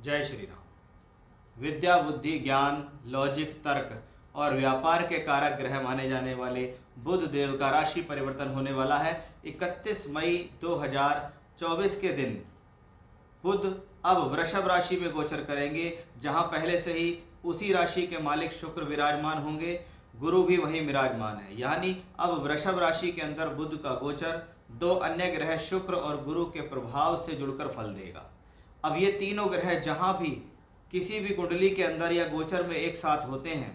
जय श्री राम। विद्या, बुद्धि, ज्ञान, लॉजिक, तर्क और व्यापार के कारक ग्रह माने जाने वाले बुध देव का राशि परिवर्तन होने वाला है 31 मई 2024 के दिन। बुध अब वृषभ राशि में गोचर करेंगे, जहां पहले से ही उसी राशि के मालिक शुक्र विराजमान होंगे। गुरु भी वही विराजमान है, यानी अब वृषभ राशि के अंदर बुध का गोचर दो अन्य ग्रह शुक्र और गुरु के प्रभाव से जुड़कर फल देगा। अब ये तीनों ग्रह जहां भी किसी भी कुंडली के अंदर या गोचर में एक साथ होते हैं,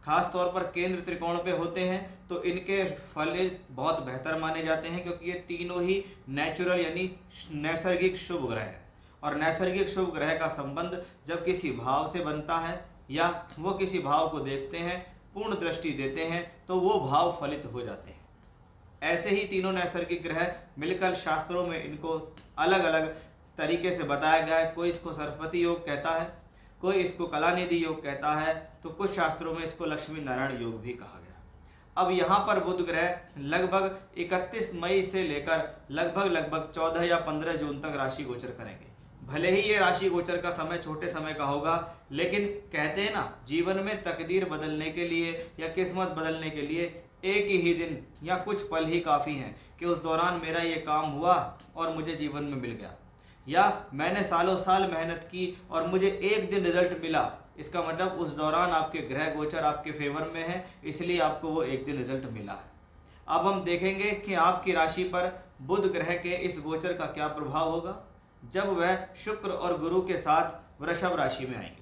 खास तौर पर केंद्र त्रिकोण पे होते हैं, तो इनके फल बहुत बेहतर माने जाते हैं, क्योंकि ये तीनों ही नेचुरल यानी नैसर्गिक शुभ ग्रह हैं। और नैसर्गिक शुभ ग्रह का संबंध जब किसी भाव से बनता है या वो किसी भाव को देखते हैं, पूर्ण दृष्टि देते हैं, तो वो भाव फलित हो जाते हैं। ऐसे ही तीनों नैसर्गिक ग्रह मिलकर शास्त्रों में इनको अलग अलग तरीके से बताया गया है। कोई इसको सरस्वती योग कहता है, कोई इसको कलानिधि योग कहता है, तो कुछ शास्त्रों में इसको लक्ष्मी नारायण योग भी कहा गया। अब यहाँ पर बुध ग्रह लगभग 31 मई से लेकर लगभग 14 या 15 जून तक राशि गोचर करेंगे। भले ही ये राशि गोचर का समय छोटे समय का होगा, लेकिन कहते हैं ना, जीवन में तकदीर बदलने के लिए या किस्मत बदलने के लिए एक ही दिन या कुछ पल ही काफ़ी हैं कि उस दौरान मेरा ये काम हुआ और मुझे जीवन में मिल गया, या मैंने सालों साल मेहनत की और मुझे एक दिन रिजल्ट मिला। इसका मतलब उस दौरान आपके ग्रह गोचर आपके फेवर में है, इसलिए आपको वो एक दिन रिजल्ट मिला है। अब हम देखेंगे कि आपकी राशि पर बुध ग्रह के इस गोचर का क्या प्रभाव होगा जब वह शुक्र और गुरु के साथ वृषभ राशि में आएंगे।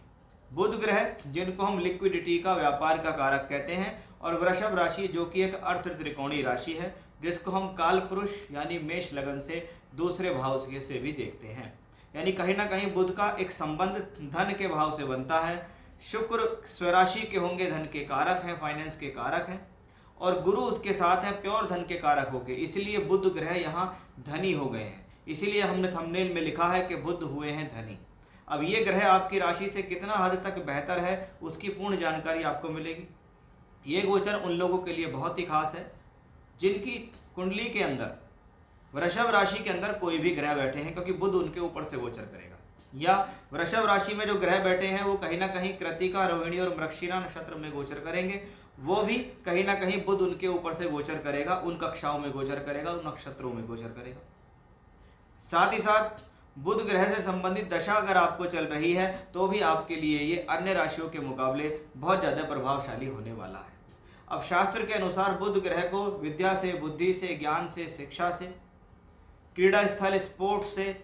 बुध ग्रह जिनको हम लिक्विडिटी का, व्यापार का कारक कहते हैं, और वृषभ राशि जो कि एक अर्थ त्रिकोणीय राशि है, जिसको हम काल पुरुष यानी मेष लगन से दूसरे भाव से भी देखते हैं। यानी कहीं ना कहीं बुध का एक संबंध धन के भाव से बनता है। शुक्र स्वराशि के होंगे, धन के कारक हैं, फाइनेंस के कारक हैं, और गुरु उसके साथ हैं, प्योर धन के कारक होंगे। इसलिए बुध ग्रह यहाँ धनी हो गए हैं। इसीलिए हमने थंबनेल में लिखा है कि बुध हुए हैं धनी। अब ये ग्रह आपकी राशि से कितना हद तक बेहतर है, उसकी पूर्ण जानकारी आपको मिलेगी। ये गोचर उन लोगों के लिए बहुत ही खास है जिनकी कुंडली के अंदर वृषभ राशि के अंदर कोई भी ग्रह बैठे हैं, क्योंकि बुध उनके ऊपर से गोचर करेगा। या वृषभ राशि में जो ग्रह बैठे हैं वो कहीं ना कहीं कृतिका, रोहिणी और मृगशिरा नक्षत्र में गोचर करेंगे। वो भी कहीं ना कहीं बुध उनके ऊपर से गोचर करेगा, उन कक्षाओं में गोचर करेगा, उन नक्षत्रों में गोचर करेगा। साथ ही साथ बुध ग्रह से संबंधित दशा अगर आपको चल रही है तो भी आपके लिए ये अन्य राशियों के मुकाबले बहुत ज़्यादा प्रभावशाली होने वाला है। अब शास्त्र के अनुसार बुध ग्रह को विद्या से, बुद्धि से, ज्ञान से, शिक्षा से, क्रीड़ा स्थल, स्पोर्ट्स से,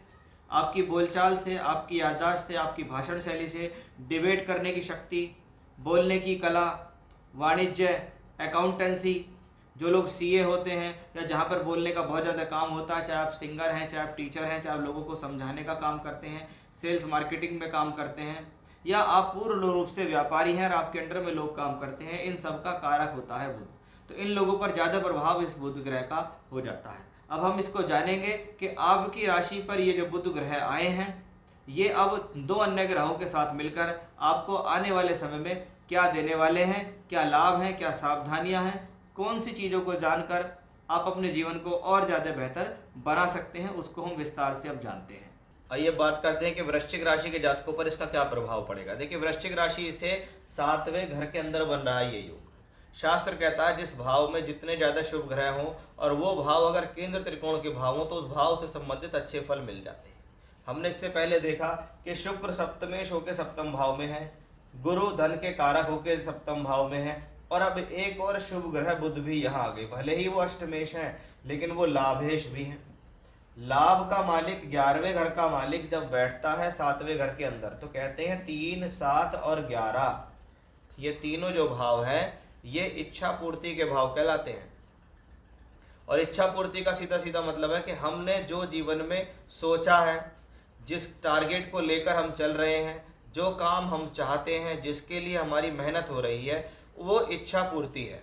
आपकी बोलचाल से, आपकी याददाश्त से, आपकी भाषण शैली से, डिबेट करने की शक्ति, बोलने की कला, वाणिज्य, अकाउंटेंसी, जो लोग सीए होते हैं या जहाँ पर बोलने का बहुत ज़्यादा काम होता है, चाहे आप सिंगर हैं, चाहे आप टीचर हैं, चाहे आप लोगों को समझाने का काम करते हैं, सेल्स मार्केटिंग में काम करते हैं, या आप पूर्ण रूप से व्यापारी हैं और आपके अंडर में लोग काम करते हैं, इन सब का कारक होता है बुध। तो इन लोगों पर ज़्यादा प्रभाव इस बुध ग्रह का हो जाता है। अब हम इसको जानेंगे कि आपकी राशि पर ये जो बुध ग्रह आए हैं, ये अब दो अन्य ग्रहों के साथ मिलकर आपको आने वाले समय में क्या देने वाले हैं, क्या लाभ हैं, क्या सावधानियां हैं, कौन सी चीज़ों को जानकर आप अपने जीवन को और ज़्यादा बेहतर बना सकते हैं, उसको हम विस्तार से अब जानते हैं। आइए बात करते हैं कि वृश्चिक राशि के जातकों पर इसका क्या प्रभाव पड़ेगा। देखिए, वृश्चिक राशि से 7वें घर के अंदर बन रहा है ये योग। शास्त्र कहता है जिस भाव में जितने ज़्यादा शुभ ग्रह हों और वो भाव अगर केंद्र त्रिकोण के भाव हों तो उस भाव से संबंधित अच्छे फल मिल जाते हैं। हमने इससे पहले देखा कि शुक्र सप्तमेश होकर सप्तम भाव में है, गुरु धन के कारक होकर सप्तम भाव में है, और अब एक और शुभ ग्रह बुध भी यहाँ आ गए। भले ही वो अष्टमेश हैं, लेकिन वो लाभेश भी हैं। लाभ का मालिक, 11वें घर का मालिक जब बैठता है 7वें घर के अंदर, तो कहते हैं 3, 7 और 11, ये तीनों जो भाव हैं ये इच्छा पूर्ति के भाव कहलाते हैं। और इच्छा पूर्ति का सीधा सीधा मतलब है कि हमने जो जीवन में सोचा है, जिस टारगेट को लेकर हम चल रहे हैं, जो काम हम चाहते हैं, जिसके लिए हमारी मेहनत हो रही है, वो इच्छा पूर्ति है।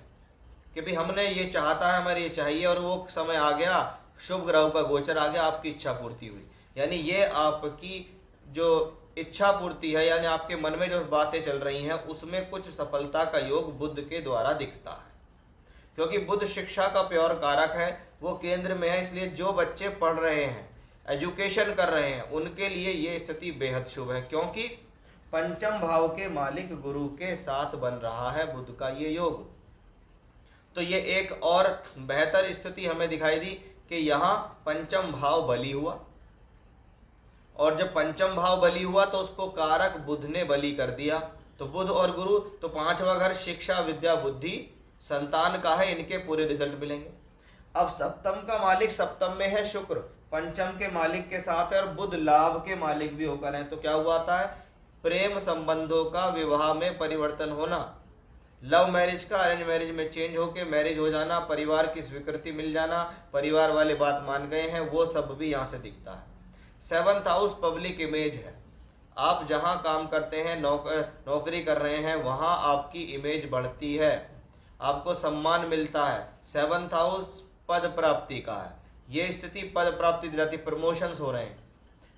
कि भाई हमने ये चाहता है, हमारे ये चाहिए, और वो समय आ गया, शुभ ग्रहों का गोचर आ गया, आपकी इच्छा पूर्ति हुई। यानी ये आपकी जो इच्छा पूर्ति है, यानी आपके मन में जो बातें चल रही हैं उसमें कुछ सफलता का योग बुध के द्वारा दिखता है। क्योंकि बुध शिक्षा का प्योर कारक है, वो केंद्र में है। इसलिए जो बच्चे पढ़ रहे हैं एजुकेशन कर रहे हैं, उनके लिए ये स्थिति बेहद शुभ है, क्योंकि पंचम भाव के मालिक गुरु के साथ बन रहा है बुध का ये योग। तो ये एक और बेहतर स्थिति हमें दिखाई दी कि यहाँ पंचम भाव बली हुआ, और जब पंचम भाव बली हुआ तो उसको कारक बुध ने बली कर दिया। तो बुध और गुरु, तो पांचवा घर शिक्षा विद्या बुद्धि संतान का है, इनके पूरे रिजल्ट मिलेंगे। अब सप्तम का मालिक सप्तम में है शुक्र, पंचम के मालिक के साथ है, और बुध लाभ के मालिक भी होकर है। तो क्या हुआ था है, प्रेम संबंधों का विवाह में परिवर्तन होना, लव मैरिज का अरेंज मैरिज में चेंज होके मैरिज हो जाना, परिवार की स्वीकृति मिल जाना, परिवार वाले बात मान गए हैं, वो सब भी यहाँ से दिखता है। 7th हाउस पब्लिक इमेज है, आप जहाँ काम करते हैं, नौकरी कर रहे हैं, वहाँ आपकी इमेज बढ़ती है, आपको सम्मान मिलता है। 7th हाउस पद प्राप्ति का है, ये स्थिति पद प्राप्ति दिलाती, प्रमोशंस हो रहे हैं,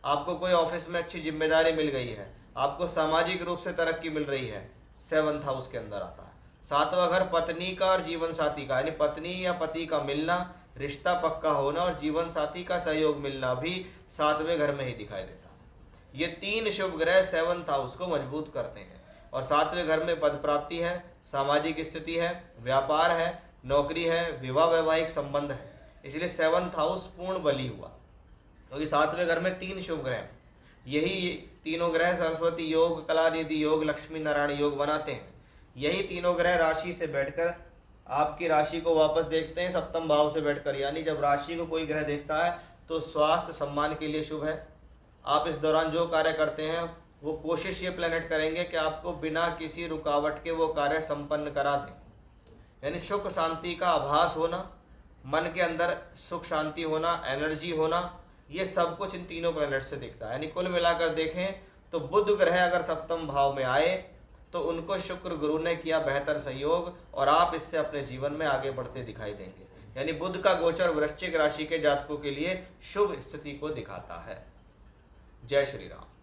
आपको कोई ऑफिस में अच्छी जिम्मेदारी मिल गई है, आपको सामाजिक रूप से तरक्की मिल रही है, 7th हाउस के अंदर आता है। 7वां घर पत्नी का और जीवन साथी का, यानी पत्नी या पति का मिलना, रिश्ता पक्का होना और जीवन साथी का सहयोग मिलना भी 7वें घर में ही दिखाई देता है। ये 3 शुभ ग्रह 7th हाउस को मजबूत करते हैं, और 7वें घर में पद प्राप्ति है, सामाजिक स्थिति है, व्यापार है, नौकरी है, विवाह वैवाहिक संबंध है, इसलिए 7th हाउस पूर्ण बली हुआ, क्योंकि 7वें घर में 3 शुभ ग्रह, यही तीनों ग्रह सरस्वती योग, कलानिधि योग, लक्ष्मी नारायण योग बनाते हैं। यही तीनों ग्रह राशि से बैठकर आपकी राशि को वापस देखते हैं सप्तम भाव से बैठकर, यानी जब राशि को कोई ग्रह देखता है तो स्वास्थ्य सम्मान के लिए शुभ है। आप इस दौरान जो कार्य करते हैं वो कोशिश ये प्लेनेट करेंगे कि आपको बिना किसी रुकावट के वो कार्य संपन्न करा दें, यानी सुख शांति का आभास होना, मन के अंदर सुख शांति होना, एनर्जी होना, ये सब कुछ इन तीनों प्लैनेट से दिखता है। यानी कुल मिलाकर देखें तो बुध ग्रह अगर सप्तम भाव में आए तो उनको शुक्र गुरु ने किया बेहतर सहयोग, और आप इससे अपने जीवन में आगे बढ़ते दिखाई देंगे। यानी बुध का गोचर वृश्चिक राशि के जातकों के लिए शुभ स्थिति को दिखाता है। जय श्री राम।